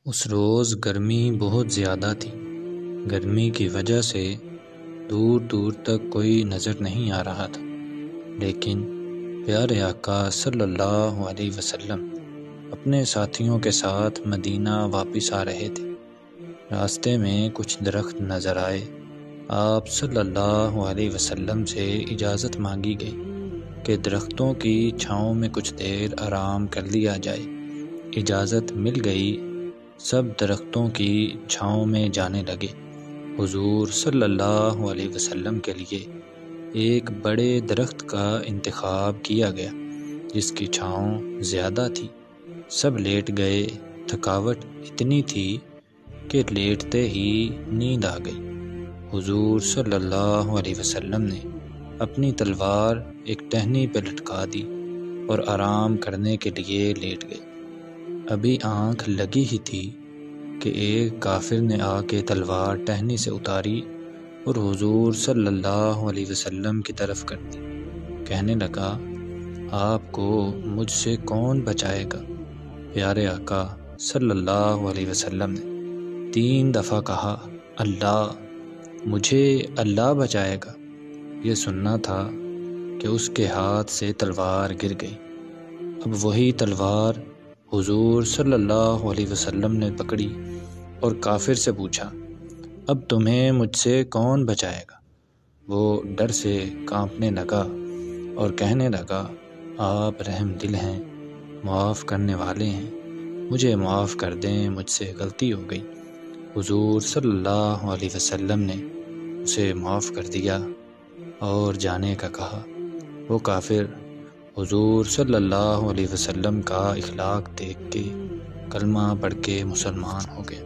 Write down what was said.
اس روز گرمی بہت زیادہ تھی۔ گرمی کی وجہ سے دور دور تک کوئی نظر نہیں آ رہا تھا، لیکن پیارے آقا صلی اللہ علیہ وسلم اپنے ساتھیوں کے ساتھ مدینہ واپس آ رہے تھے۔ راستے میں کچھ درخت نظر آئے۔ آپ صلی اللہ علیہ وسلم سے اجازت مانگی گئی کہ درختوں کی چھاؤں میں کچھ دیر آرام کر لیا جائے۔ اجازت مل گئی، سب درختوں کی چھاؤں میں جانے لگے۔ حضور صلی اللہ علیہ وسلم کے لیے ایک بڑے درخت کا انتخاب کیا گیا جس کی چھاؤں زیادہ تھی۔ سب لیٹ گئے۔ تھکاوٹ اتنی تھی کہ لیٹتے ہی نیند آ گئی۔ حضور صلی اللہ علیہ وسلم نے اپنی تلوار ایک ٹہنی پہ لٹکا دی اور آرام کرنے کے لیے لیٹ گئے۔ ابھی آنکھ لگی ہی تھی کہ ایک کافر نے آ کے تلوار ٹہنی سے اتاری اور حضور صلی اللہ علیہ وسلم کی طرف کر دی۔ کہنے لگا، آپ کو مجھ سے کون بچائے گا؟ پیارے آقا صلی اللہ علیہ وسلم نے 3 دفعہ کہا، اللہ، مجھے اللہ بچائے گا۔ یہ سننا تھا کہ اس کے ہاتھ سے تلوار گر گئی۔ اب وہی تلوار حضور صلی اللہ علیہ وسلم نے پکڑی اور کافر سے پوچھا، اب تمہیں مجھ سے کون بچائے گا؟ وہ ڈر سے کانپنے لگا اور کہنے لگا، آپ رحم دل ہیں، معاف کرنے والے ہیں، مجھے معاف کر دیں، مجھ سے غلطی ہو گئی۔ حضور صلی اللہ علیہ وسلم نے اسے معاف کر دیا اور جانے کا کہا۔ وہ کافر حضور صلی اللہ علیہ وسلم کا اخلاق دیکھ کے کلمہ پڑھ کے مسلمان ہو گئے۔